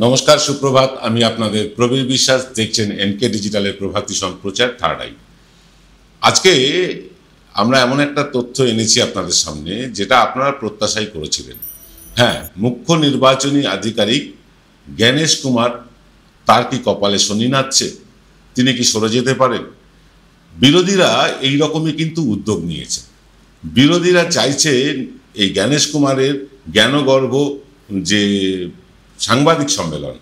নমস্কার, সুপ্রভাত। আমি আপনাদের প্রবীর বিশ্বাস, দেখছেন এনকে ডিজিটালের প্রভাতী সম্প্রচার থার্ড আই। আজকে আমরা এমন একটা তথ্য এনেছি আপনাদের সামনে, যেটা আপনারা প্রত্যাশাই করেছিলেন। হ্যাঁ, মুখ্য নির্বাচনী আধিকারিক জ্ঞানেশ কুমার, তার কি কপালে শনি নাচছে? তিনি কি সরে যেতে পারেন? বিরোধীরা এই রকমই কিন্তু উদ্যোগ নিয়েছে। বিরোধীরা চাইছে এই জ্ঞানেশ কুমারের জ্ঞানগর্ভ যে সাংবাদিক সম্মেলন,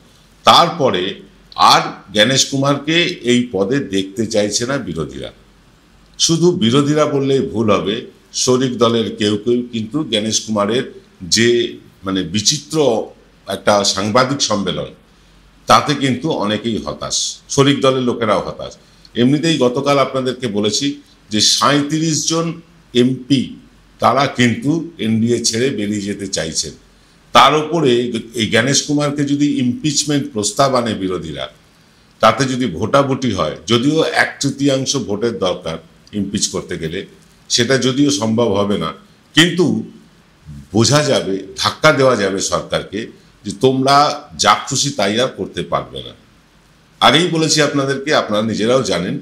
তারপরে আর জ্ঞানেশ কুমারকে এই পদে দেখতে চাইছে না বিরোধীরা। শুধু বিরোধীরা বললেই ভুল হবে, শরিক দলের কেউ কেউ কিন্তু জ্ঞানেশ কুমারের যে বিচিত্র একটা সাংবাদিক সম্মেলন, তাতে কিন্তু অনেকেই হতাশ। শরিক দলের লোকেরাও হতাশ। এমনিতেই গতকাল আপনাদেরকে বলেছি যে 37 জন এমপি তারা কিন্তু এনডিএ ছেড়ে বেরিয়ে যেতে চাইছেন। তার উপরে এই জ্ঞানেশ কুমারকে যদি ইমপিচমেন্ট প্রস্তাব আনে বিরোধীরা, তাতে যদি ভোটাভুটি হয়, যদিও 1/3 ভোটের দরকার ইমপিচ করতে গেলে, সেটা যদিও সম্ভব হবে না, কিন্তু বোঝা যাবে, ধাক্কা দেওয়া যাবে সরকারকে যে তোমরা যা খুশি তাই আর করতে পারবে না। আগেই বলেছি আপনাদেরকে, আপনারা নিজেরাও জানেন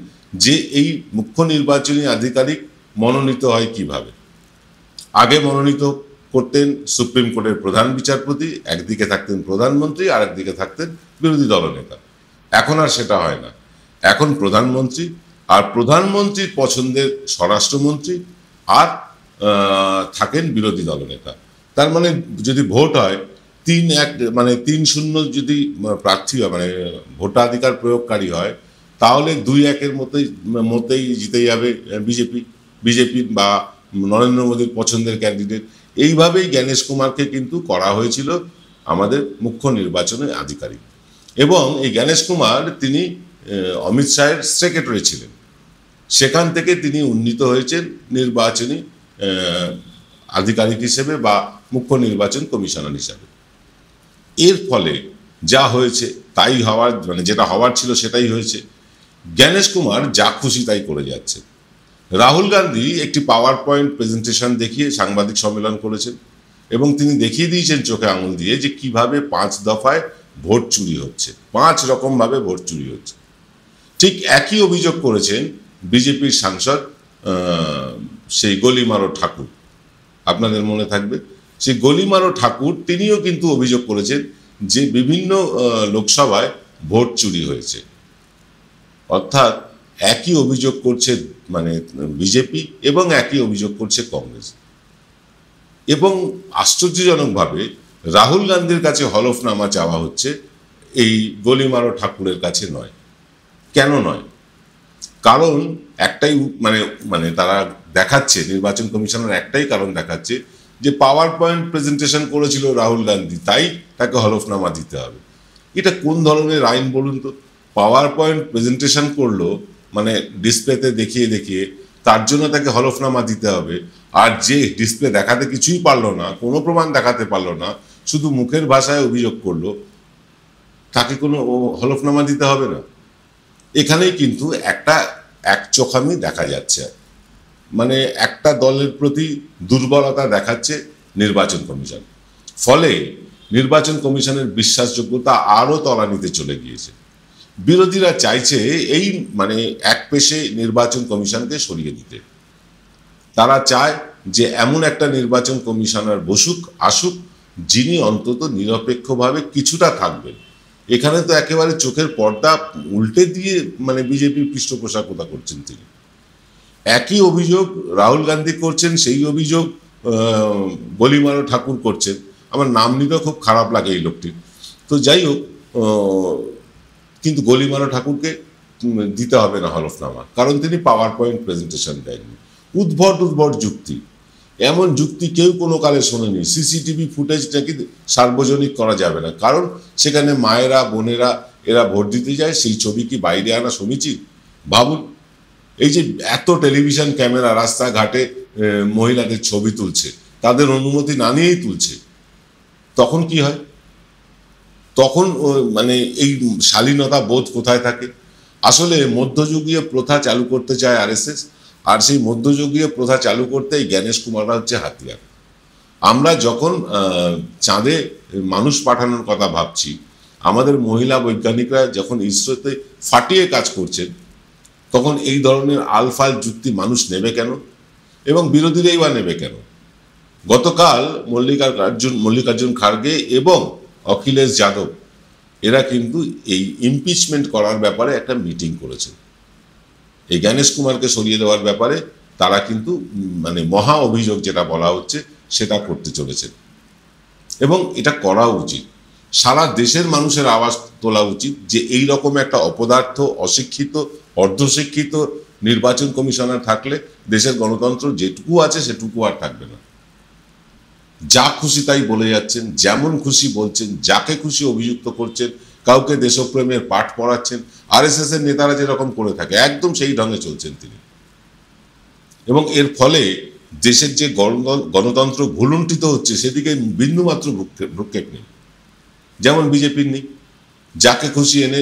যে এই মুখ্য নির্বাচনী আধিকারিক মনোনীত হয় কিভাবে। আগে মনোনীত করতেন সুপ্রিম কোর্টের প্রধান বিচারপতি, একদিকে থাকতেন প্রধানমন্ত্রী আর একদিকে থাকতেন বিরোধী দলনেতা। এখন আর সেটা হয় না। এখন প্রধানমন্ত্রী, আর প্রধানমন্ত্রীর পছন্দের স্বরাষ্ট্রমন্ত্রী, আর থাকেন বিরোধী দলনেতা। তার মানে যদি ভোট হয় 3-1 যদি প্রার্থী ভোটাধিকার প্রয়োগকারী হয়, তাহলে 2-1 মতেই জিতে যাবে বিজেপি বা নরেন্দ্র মোদীর পছন্দের ক্যান্ডিডেট। এইভাবেই জ্ঞানেশ কুমারকে কিন্তু করা হয়েছিল আমাদের মুখ্য নির্বাচনী আধিকারিক। এবং এই জ্ঞানেশ কুমার তিনি অমিত শাহের সেক্রেটারি ছিলেন। সেখান থেকে তিনি উন্নীত হয়েছেন নির্বাচনী আধিকারিক হিসেবে বা মুখ্য নির্বাচন কমিশনার হিসাবে। এর ফলে যা হয়েছে তাই হওয়ার, যেটা হওয়ার ছিল সেটাই হয়েছে। জ্ঞানেশ কুমার যা খুশি তাই করে যাচ্ছে। রাহুল গান্ধী একটি পাওয়ার পয়েন্ট প্রেজেন্টেশন দেখিয়ে সাংবাদিক সম্মেলন করেছেন এবং তিনি দেখিয়ে দিয়েছেন চোখে আঙুল দিয়ে যে কিভাবে 5 দফায় ভোট চুরি হচ্ছে, 5 রকমভাবে ভোট চুরি হচ্ছে। ঠিক একই অভিযোগ করেছেন বিজেপির সাংসদ সেই গলিমারো ঠাকুর। আপনাদের মনে থাকবে সেই গলিমারো ঠাকুর, তিনিও কিন্তু অভিযোগ করেছেন যে বিভিন্ন লোকসভায় ভোট চুরি হয়েছে। অর্থাৎ একই অভিযোগ করছে বিজেপি এবং একই অভিযোগ করছে কংগ্রেস। এবং আশ্চর্যজনকভাবে রাহুল গান্ধীর কাছে হলফনামা চাওয়া হচ্ছে, এই গলিমারো ঠাকুরের কাছে নয়। কেন নয়? কারণ একটাই, তারা দেখাচ্ছে, নির্বাচন কমিশনের একটাই কারণ দেখাচ্ছে যে পাওয়ার পয়েন্ট প্রেজেন্টেশন করেছিল রাহুল গান্ধী, তাই তাকে হলফনামা দিতে হবে। এটা কোন ধরনের আইন বলুন তো? পাওয়ার পয়েন্ট প্রেজেন্টেশন করলো ডিসপ্লেতে দেখিয়ে তার জন্য তাকে হলফনামা দিতে হবে। আর যে ডিসপ্লে দেখাতে কিছুই পারলো না, কোনো প্রমাণ দেখাতে পারলো না, শুধু মুখের ভাষায় অভিযোগ করলো, তাকে কোনো হলফনামা দিতে হবে না। এখানেই কিন্তু একটা একচোখামি দেখা যাচ্ছে। একটা দলের প্রতি দুর্বলতা দেখাচ্ছে নির্বাচন কমিশন। ফলে নির্বাচন কমিশনের বিশ্বাসযোগ্যতা আরও তলানিতে চলে গিয়েছে। বিরোধীরা চাইছে এই এক পেশে নির্বাচন কমিশনকে সরিয়ে দিতে। তারা চায় যে এমন একটা নির্বাচন কমিশনার আসুক যিনি অন্তত নিরপেক্ষভাবে কিছুটা থাকবেন। এখানে তো একেবারে চোখের পর্দা উল্টে দিয়ে বিজেপির পৃষ্ঠপোষকতা করছেন তিনি। একই অভিযোগ রাহুল গান্ধী করছেন, সেই অভিযোগ গলিমারো ঠাকুর করছেন। আমার নাম নিতেও খুব খারাপ লাগে এই লোকটির। তো যাই হোক, কিন্তু গলিমারো ঠাকুরকে দিতে হবে না হলফনামা, কারণ তিনি পাওয়ার পয়েন্ট প্রেজেন্টেশন দেননি। উদ্ভট যুক্তি। এমন যুক্তি কেউ কোনো কালে শোনেনি। সিসিটিভি ফুটেজটাকে সার্বজনিক করা যাবে না, কারণ সেখানে মায়েরা, বোনেরা এরা ভোট দিতে যায়, সেই ছবি কি বাইরে আনা সমীচীন? ভাবুন, এই যে এত টেলিভিশন ক্যামেরা রাস্তাঘাটে মহিলাদের ছবি তুলছে, তাদের অনুমতি না নিয়েই তুলছে, তখন কি হয়? তখন এই শালীনতা বোধ কোথায় থাকে? আসলে মধ্যযুগীয় প্রথা চালু করতে চায় আরএসএস, আর সেই মধ্যযুগীয় প্রথা চালু করতে এই জ্ঞানেশ কুমাররা হচ্ছে হাতিয়ার। আমরা যখন চাঁদে মানুষ পাঠানোর কথা ভাবছি, আমাদের মহিলা বৈজ্ঞানিকরা যখন ইসরোতে ফাটিয়ে কাজ করছেন, তখন এই ধরনের আলফাল যুক্তি মানুষ নেবে কেন এবং বিরোধীরাই বা নেবে কেন? গতকাল মল্লিকার্জুন খাড়গে এবং অখিলেশ যাদব এরা কিন্তু এই ইমপিচমেন্ট করার ব্যাপারে একটা মিটিং করেছেন। এই জ্ঞানেশ কুমারকে সরিয়ে দেওয়ার ব্যাপারে তারা কিন্তু মানে মহা অভিযোগ যেটা বলা হচ্ছে সেটা করতে চলেছেন এবং এটা করা উচিত। সারা দেশের মানুষের আওয়াজ তোলা উচিত যে এই রকম একটা অপদার্থ, অশিক্ষিত, অর্ধশিক্ষিত নির্বাচন কমিশনার থাকলে দেশের গণতন্ত্র যেটুকু আছে সেটুকু আর থাকবে না। যা খুশি তাই বলে যাচ্ছেন, যেমন খুশি বলছেন, যাকে খুশি অভিযুক্ত করছেন, কাউকে দেশপ্রেমের পাঠ পড়াচ্ছেন। আরএসএস এর নেতারা যেরকম করে থাকে একদম সেই ঢঙে চলছেন তিনি, এবং এর ফলে দেশের যে গণতন্ত্র ভুলুণ্ঠিত হচ্ছে সেদিকে বিন্দুমাত্র ভ্রুক্ষেপ নেই। যেমন বিজেপির নেই, যাকে খুশি এনে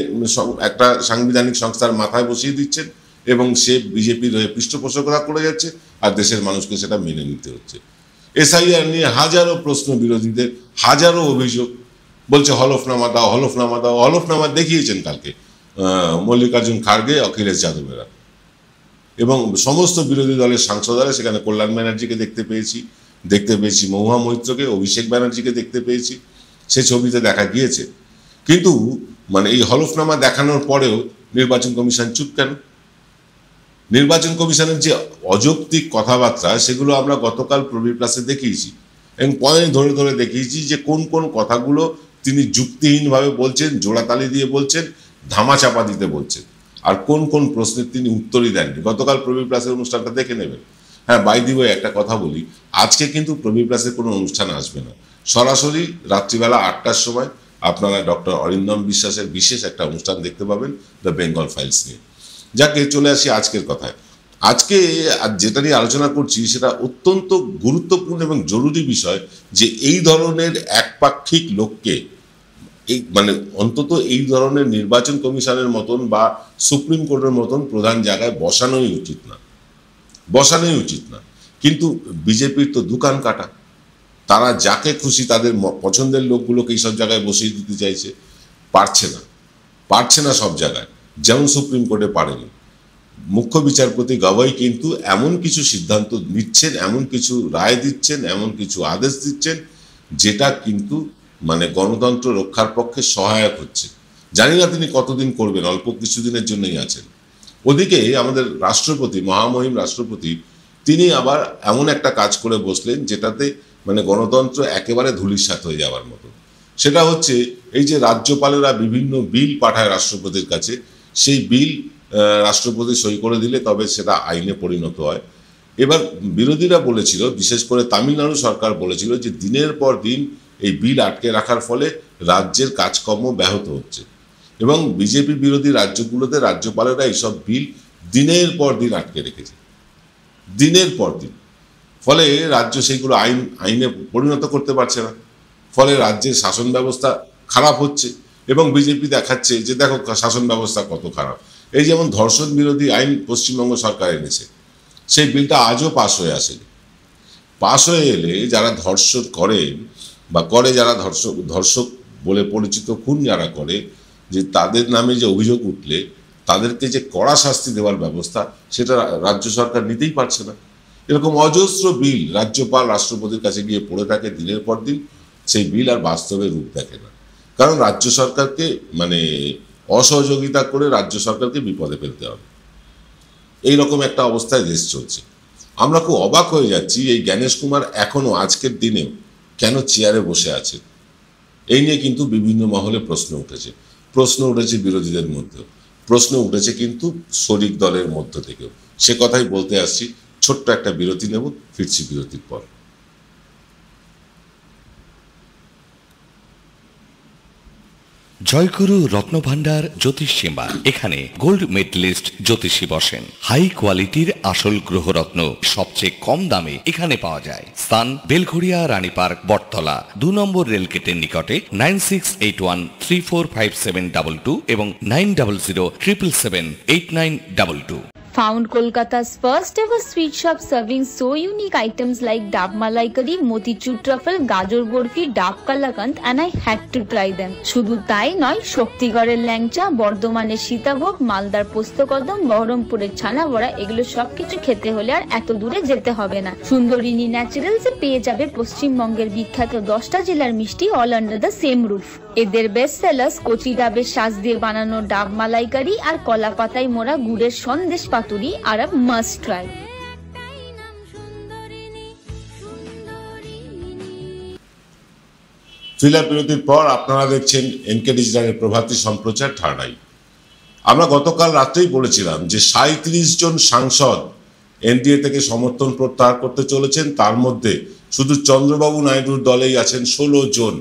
একটা সাংবিধানিক সংস্থার মাথায় বসিয়ে দিচ্ছেন এবং সে বিজেপির হয়ে পৃষ্ঠপোষকতা করে যাচ্ছে আর দেশের মানুষকে সেটা মেনে নিতে হচ্ছে। এসআইআর নিয়ে হাজারো প্রশ্ন বিরোধীদের, হাজারো অভিযোগ, বলছে হলফনামা দাও, হলফনামা দাও। হলফনামা দেখিয়েছেন কালকে মল্লিকার্জুন খাড়গে, অখিলেশ যাদবেরা এবং সমস্ত বিরোধী দলের সাংসদরা। সেখানে কল্যাণ ব্যানার্জিকে দেখতে পেয়েছি মহুয়া মৈত্রকে, অভিষেক ব্যানার্জিকে দেখতে পেয়েছি, সে ছবিতে দেখা গিয়েছে। কিন্তু মানে এই হলফনামা দেখানোর পরেও নির্বাচন কমিশন চুপ কেন? নির্বাচন কমিশনের যে অযৌক্তিক কথাবার্তা সেগুলো আমরা গতকাল প্রবীর প্লাসে দেখিয়েছি এবং পয়েন্ট ধরে ধরে দেখিয়েছি যে কোন কোন কথাগুলো তিনি যুক্তিহীনভাবে বলছেন, জোড়াতালি দিয়ে বলছেন, ধামাচাপা দিতে বলছেন, আর কোন কোন প্রশ্নের তিনি উত্তরই দেননি। গতকাল প্রবীর প্লাসের অনুষ্ঠানটা দেখে নেবেন। হ্যাঁ, বাই দি ওয়ে একটা কথা বলি, আজকে কিন্তু প্রবীর প্লাসের কোনো অনুষ্ঠান আসবে না। সরাসরি রাত্রিবেলা 8টার সময় আপনারা ডক্টর অরিন্দম বিশ্বাসের বিশেষ একটা অনুষ্ঠান দেখতে পাবেন, দ্য বেঙ্গল ফাইলস নিয়ে। যাকে চলে আসি আজকের কথায়। আজকে যেটা নিয়ে আলোচনা করছি সেটা অত্যন্ত গুরুত্বপূর্ণ এবং জরুরি বিষয় যে এই ধরনের একপাক্ষিক লোককে এই মানে অন্তত এই ধরনের নির্বাচন কমিশনের মতন বা সুপ্রিম কোর্টের মতন প্রধান জায়গায় বসানোই উচিত না। কিন্তু বিজেপির তো দোকান কাটা, তারা যাকে খুশি তাদের পছন্দের লোকগুলোকে এইসব জায়গায় বসিয়ে দিতে চাইছে। পারছে না সব জায়গায়, যেমন সুপ্রিম কোর্টে পারেনি। মুখ্য বিচারপতি গবাই কিন্তু এমন কিছু সিদ্ধান্ত নিচ্ছেন, এমন কিছু রায় দিচ্ছেন, এমন কিছু আদেশ দিচ্ছেন যেটা কিন্তু মানে গণতন্ত্র রক্ষার পক্ষে সহায়ক হচ্ছে। জানি না তিনি কতদিন করবেন, অল্প কিছুদিনের জন্যই আছেন। ওদিকে আমাদের রাষ্ট্রপতি, মহামহিম রাষ্ট্রপতি, তিনি আবার এমন একটা কাজ করে বসলেন যেটাতে মানে গণতন্ত্র একেবারে ধূলিসাৎ হয়ে যাওয়ার মতো। সেটা হচ্ছে এই যে রাজ্যপালেরা বিভিন্ন বিল পাঠায় রাষ্ট্রপতির কাছে, সেই বিল রাষ্ট্রপতি সই করে দিলে তবে সেটা আইনে পরিণত হয়। এবার বিরোধীরা বলেছিল, বিশেষ করে তামিলনাড়ু সরকার বলেছিল যে দিনের পর দিন এই বিল আটকে রাখার ফলে রাজ্যের কাজকর্ম ব্যাহত হচ্ছে এবং বিজেপি বিরোধী রাজ্যগুলোতে রাজ্যপালেরা এইসব বিল দিনের পর দিন আটকে রেখেছে, দিনের পর দিন। ফলে রাজ্য সেইগুলো আইনে পরিণত করতে পারছে না। ফলে রাজ্যের শাসন ব্যবস্থা খারাপ হচ্ছে এবং বিজেপি দেখাচ্ছে যে দেখো শাসন ব্যবস্থা কত খারাপ। এই যেমন ধর্ষণ বিরোধী আইন পশ্চিমবঙ্গ সরকার এনেছে, সেই বিলটা আজও পাশ হয়ে আসেনি। পাশ হয়ে এলে যারা ধর্ষণ করেন বা যারা ধর্ষক বলে পরিচিত, খুন যারা করে, যে তাদের নামে যে অভিযোগ উঠলে তাদেরকে যে কড়া শাস্তি দেওয়ার ব্যবস্থা সেটা রাজ্য সরকার নিতেই পারছে না। এরকম অজস্র বিল রাজ্যপাল রাষ্ট্রপতির কাছে গিয়ে পড়ে থাকে দিনের পর দিন, সেই বিল আর বাস্তবে রূপ দেখে না, কারণ রাজ্য সরকারকে মানে অসহযোগিতা করে রাজ্য সরকারকে বিপদে ফেলতে হবে। এইরকম একটা অবস্থায় দেশ চলছে। আমরা খুব অবাক হয়ে যাচ্ছি এই জ্ঞানেশ কুমার এখনো আজকের দিনেও কেন চেয়ারে বসে আছে। এই নিয়ে কিন্তু বিভিন্ন মহলে প্রশ্ন উঠেছে বিরোধীদের মধ্যেও, প্রশ্ন উঠেছে কিন্তু শরিক দলের মধ্য থেকেও। সে কথাই বলতে আসছি। ছোট্ট একটা বিরতি নেব, ফিরছি বিরতির পর। জয়গুরু রত্নভান্ডার জ্যোতিষ সেবা। এখানে গোল্ড মেডেলিস্ট জ্যোতিষী বসেন। হাই কোয়ালিটির আসল গ্রহরত্ন সবচেয়ে কম দামে এখানে পাওয়া যায়। স্থান বেলঘড়িয়া রানীপার্ক বটতলা 2 নম্বর রেলগেটের নিকটে। 9681345722 এবং 9007778922। Found Kolkata's first ever sweet shop serving so unique items like Dab Malai Curry, Motichur Truffle, Gajor Borfi, Dab Kalakand, and I had to try them. শুধু তাই নয়, শক্তিগড়ের ল্যাংচা, বর্ধমানের সীতাভোগ, মালদার পোস্তকদম, বহরমপুরের ছানা বড়া, এগুলো সবকিছু খেতে হলে আর এত দূরে যেতে হবে না। সুন্দরিনী ন্যাচারালসে পেয়ে যাবে পশ্চিমবঙ্গের বিখ্যাত 10টা জেলার মিষ্টি all under the same roof. এদের বেস্ট সেলার্স কচি ডাবের শাঁস দিয়ে বানানো ডাব মালাইকারি আর কলা পাতায় মোড়া গুড়ের সন্দেশ পাতুরি আর আ মাস্ট ট্রাই। ফিলার বিরতির পর আপনারা দেখছেন এনকে ডিজিটালের প্রভাতী সম্প্রচার থার্ড আই। আমরা গতকাল রাত্রেই বলেছিলাম যে 37 জন সাংসদ এনডিএ থেকে সমর্থন প্রত্যাহার করতে চলেছেন, তার মধ্যে শুধু চন্দ্রবাবু নাইডুর দলেই আছেন 16 জন।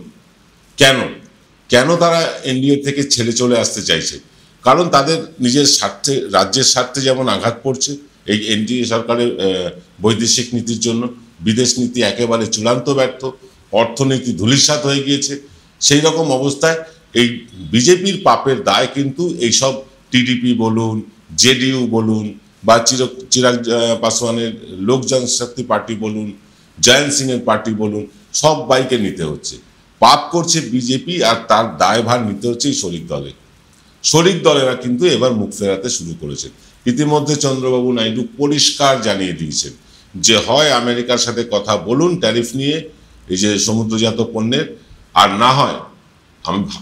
কেন তারা এনডিএ থেকে ছেড়ে চলে আসতে চাইছে? কারণ তাদের নিজের স্বার্থে, রাজ্যের স্বার্থে যেমন আঘাত পড়ছে এই এনডিএ সরকারের বৈদেশিক নীতির জন্য, বিদেশ নীতি একেবারে চূড়ান্ত ব্যর্থ, অর্থনীতি ধূলিসাৎ হয়ে গিয়েছে। সেই রকম অবস্থায় এই বিজেপির পাপের দায় কিন্তু এইসব টিডিপি বলুন, জেডিইউ বলুন, বা চিরাগ পাসওয়ানের লোক জনশক্তি পার্টি বলুন, জয়ন্ত সিংয়ের পার্টি বলুন, সব বাইকে নিতে হচ্ছে। পাপ করছে বিজেপি, আর তার দায়ভার নিতে হচ্ছে এই শরিক দলেরা কিন্তু এবার মুখ ফেরাতে শুরু করেছেন। ইতিমধ্যে চন্দ্রবাবু নাইডু পরিষ্কার জানিয়ে দিয়েছেন যে হয় আমেরিকার সাথে কথা বলুন ট্যারিফ নিয়ে, এই যে সমুদ্রজাত পণ্যের, আর না হয়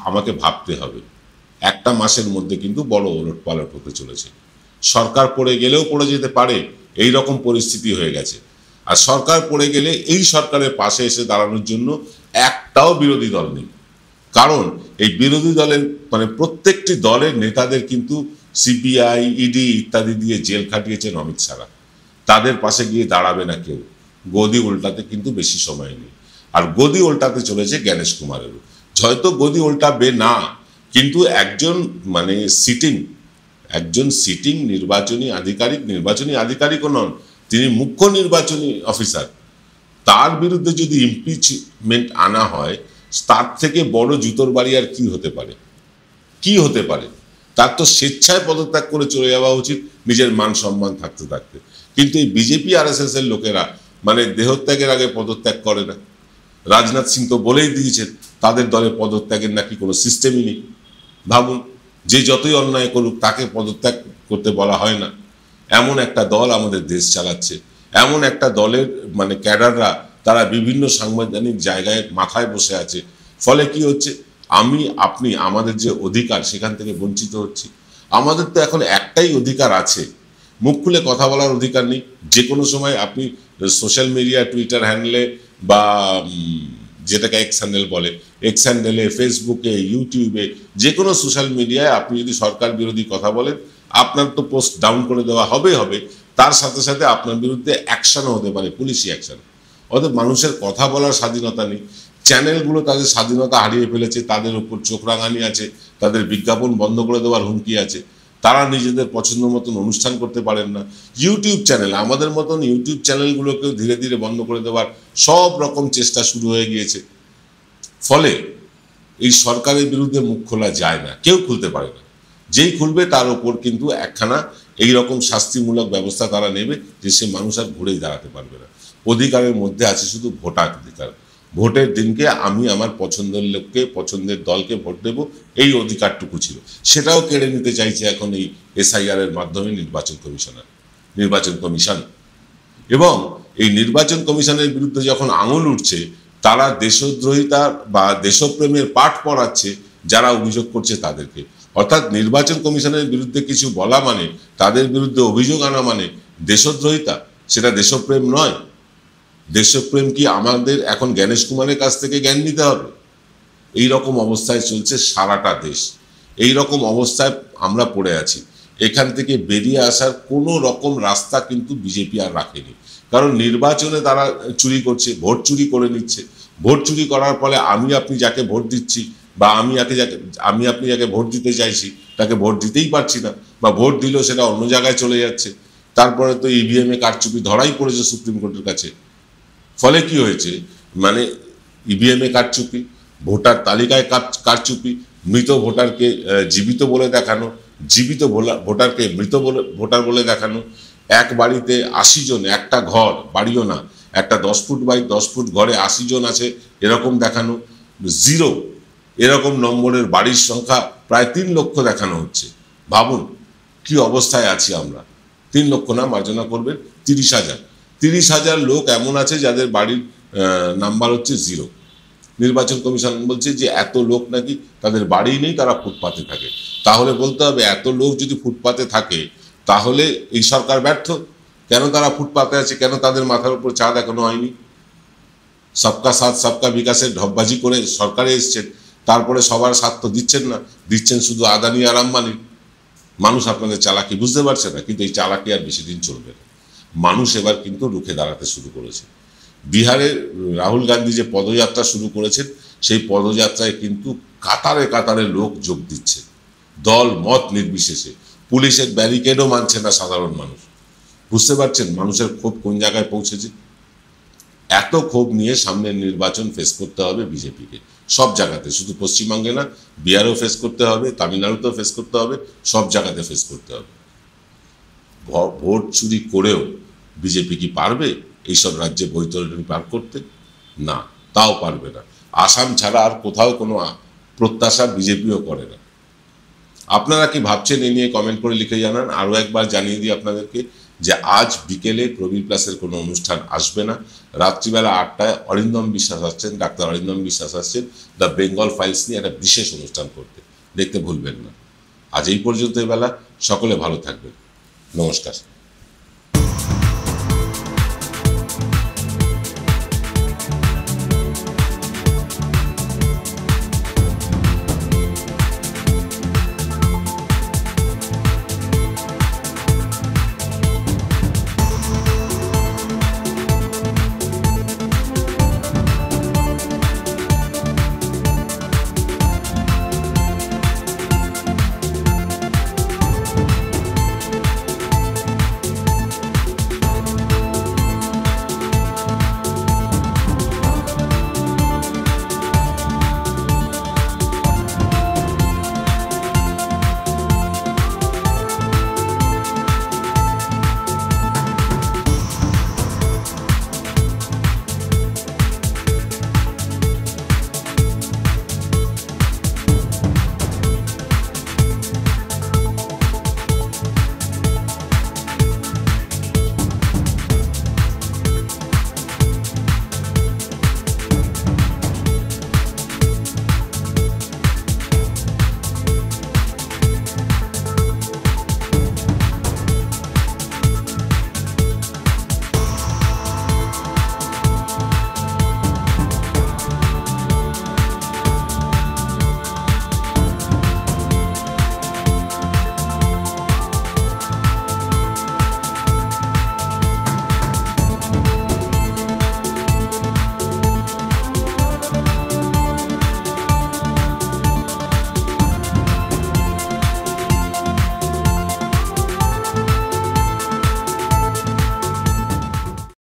আমাকে ভাবতে হবে। একটা মাসের মধ্যে কিন্তু বড় ওলটপালট হতে চলেছে। সরকার পড়ে গেলেও পড়ে যেতে পারে, এই রকম পরিস্থিতি হয়ে গেছে। আর সরকার পড়ে গেলে এই সরকারের পাশে এসে দাঁড়ানোর জন্য একটাও বিরোধী দল নেই। কারণ এই বিরোধী দলের মানে প্রত্যেকটি দলের নেতাদের কিন্তু সিবিআই, ইডি ইত্যাদি দিয়ে জেল খাটিয়েছেন অমিত শাহ। তাদের পাশে গিয়ে দাঁড়াবে না কেউ। গদি উল্টাতে কিন্তু বেশি সময় নেই, আর গদি উল্টাতে চলেছে জ্ঞানেশ কুমারেরও। হয়তো গদি উল্টাবে না, কিন্তু একজন সিটিং নির্বাচনী আধিকারিকও নন, তিনি মুখ্য নির্বাচনী অফিসার। তার বিরুদ্ধে যদি ইমপিচমেন্ট আনা হয়, তার থেকে বড় জুতোর বাড়ি আর কি হতে পারে? তার তো স্বেচ্ছায় পদত্যাগ করে চলে যাওয়া উচিত, নিজের মান সম্মান থাকতে থাকতে। কিন্তু এই বিজেপি RSS এর লোকেরা মানে দেহত্যাগের আগে পদত্যাগ করে না। রাজনাথ সিং তো বলেই দিয়েছেন তাদের দলে পদত্যাগের নাকি কোনো সিস্টেমই নেই। ভাবুন, যে যতই অন্যায় করুক তাকে পদত্যাগ করতে বলা হয় না। এমন একটা দল আমাদের দেশ চালাচ্ছে, এমন একটা দলের মানে ক্যাডাররা তারা বিভিন্ন সাংবিধানিক জায়গায় মাথায় বসে আছে। ফলে কি হচ্ছে, আপনি আমাদের যে অধিকার সেখান থেকে বঞ্চিত হচ্ছি। আমাদের তো এখন একটাই অধিকার আছে, মুখ খুলে কথা বলার অধিকার নেই। যে কোনো সময় আপনি সোশ্যাল মিডিয়া, টুইটার হ্যান্ডেলে বা যেটাকে এক্স হ্যান্ডেলে, ফেসবুকে, ইউটিউবে, যে কোনো সোশ্যাল মিডিয়ায় আপনি যদি সরকার বিরোধী কথা বলেন, আপনার তো পোস্ট ডাউন করে দেওয়া হবে। তার সাথে সাথে আপনার বিরুদ্ধে অ্যাকশনও হতে পারে, পুলিশি অ্যাকশন। অর্থাৎ মানুষের কথা বলার স্বাধীনতা নেই। চ্যানেলগুলো তাদের স্বাধীনতা হারিয়ে ফেলেছে, তাদের উপর চোখ রাঙানি আছে, তাদের বিজ্ঞাপন বন্ধ করে দেওয়ার হুমকি আছে। তারা নিজেদের পছন্দ মতন অনুষ্ঠান করতে পারেন না। ইউটিউব চ্যানেল, আমাদের মতন ইউটিউব চ্যানেলগুলোকেও ধীরে ধীরে বন্ধ করে দেওয়ার সব রকম চেষ্টা শুরু হয়ে গিয়েছে। ফলে এই সরকারের বিরুদ্ধে মুখ খোলা যায় না, কেউ খুলতে পারে না। যেই খুলবে তার ওপর কিন্তু একখানা এইরকম শাস্তিমূলক ব্যবস্থা তারা নেবে, যে সে মানুষ আর ঘুরেই দাঁড়াতে পারবে না। অধিকারের মধ্যে আছে শুধু ভোটাধিকার। ভোটের দিনকে আমি আমার পছন্দের লোককে, পছন্দের দলকে ভোট দেব, এই অধিকারটুকু ছিল। সেটাও কেড়ে নিতে চাইছে এখন এই SIR এর মাধ্যমে নির্বাচন কমিশন। এবং এই নির্বাচন কমিশনের বিরুদ্ধে যখন আঙুল উঠছে, তারা দেশদ্রোহিতা বা দেশপ্রেমের পাঠ পড়াচ্ছে যারা অভিযোগ করছে তাদেরকে। অর্থাৎ নির্বাচন কমিশনের বিরুদ্ধে কিছু বলা মানে, তাদের বিরুদ্ধে অভিযোগ আনা মানে দেশদ্রোহিতা, সেটা দেশপ্রেম নয়। দেশপ্রেম কি আমাদের এখন জ্ঞানেশ কুমারের কাছ থেকে জ্ঞান নিতে হবে? এই রকম অবস্থায় চলছে সারাটা দেশ। এই রকম অবস্থায় আমরা পড়ে আছি। এখান থেকে বেরিয়ে আসার কোনো রকম রাস্তা কিন্তু বিজেপি আর রাখেনি। কারণ নির্বাচনে তারা চুরি করছে, ভোট চুরি করে নিচ্ছে। ভোট চুরি করার ফলে আমি আপনি যাকে ভোট দিচ্ছি, বা আমি আপনি যাকে ভোট দিতে চাইছি তাকে ভোট দিতেই পারছি না, বা ভোট দিলেও সেটা অন্য জায়গায় চলে যাচ্ছে। তারপরে তো EVM কারচুপি ধরাই পড়েছে সুপ্রিম কোর্টের কাছে। ফলে কি হয়েছে, মানে EVM কারচুপি, ভোটার তালিকায় কারচুপি, মৃত ভোটারকে জীবিত বলে দেখানো, জীবিত ভোটারকে মৃত ভোটার বলে দেখানো, এক বাড়িতে 80 জন, একটা ঘর, বাড়িও না, একটা 10 ফুট বাই 10 ফুট ঘরে 80 জন আছে এরকম দেখানো, 0 এরকম নম্বরের বাড়ির সংখ্যা প্রায় 3 লক্ষ দেখানো হচ্ছে। ভাবুন কি অবস্থায় আছি আমরা। 3 লক্ষ না, মার্জনা করবেন 30,000 লোক এমন আছে যাদের বাড়ির নাম্বার হচ্ছে 0। নির্বাচন কমিশন বলছে যে এত লোক নাকি তাদের বাড়ি নেই, তারা ফুটপাতে থাকে। তাহলে বলতে হবে এত লোক যদি ফুটপাতে থাকে তাহলে এই সরকার ব্যর্থ। কেন তারা ফুটপাতে আছে, কেন তাদের মাথার উপর চাঁদ এখনো হয়নি? সবকা সাথ সবকা বিকাশের ঢপবাজি করে সরকারে এসছেন, তারপরে সবার সাথ তো দিচ্ছেন না, দিচ্ছেন শুধু আদানি আর আম্বানি। মানুষ আপনাদের চালাকি বুঝতে পারছে না, কিন্তু এই চালাকি আর বেশি দিন চলবে না। মানুষ এবার কিন্তু রুখে দাঁড়াতে শুরু করেছে। বিহারে রাহুল গান্ধী যে পদযাত্রা শুরু করেছেন, সেই পদযাত্রায় কিন্তু কাতারে কাতারে লোক যোগ দিচ্ছে, দল মত নির্বিশেষে। পুলিশের ব্যারিকেডও মানছে না সাধারণ মানুষ। বুঝতে পারছেন মানুষের ক্ষোভ কোন জায়গায় পৌঁছেছে? এত ক্ষোভ নিয়ে সামনের নির্বাচন ফেস করতে হবে বিজেপিকে, সব জায়গাতে, শুধু পশ্চিমবঙ্গে না, বিহারেও ফেস করতে হবে, তামিলনাড়ুতেও ফেস করতে হবে, সব জায়গাতে ফেস করতে হবে। ভোট চুরি করেও বিজেপি কি পারবে এইসব রাজ্যে বৈতরণী পার করতে? না, তাও পারবে না। আসাম ছাড়া আর কোথাও কোনো প্রত্যাশা বিজেপিও করে না। আপনারা কি ভাবছেন এই নিয়ে কমেন্ট করে লিখে জানান। আরও একবার জানিয়ে দিই আপনাদেরকে যে আজ বিকেলে প্রবীর প্লাসের কোনো অনুষ্ঠান আসবে না। রাত্রিবেলা 8টায় অরিন্দম বিশ্বাস আসছেন, ডাক্তার অরিন্দম বিশ্বাস আসছেন দ্য বেঙ্গল ফাইলস নিয়ে একটা বিশেষ অনুষ্ঠান করতে, দেখতে ভুলবেন না। আজ এই পর্যন্ত বেলা, সকলে ভালো থাকবেন, নমস্কার।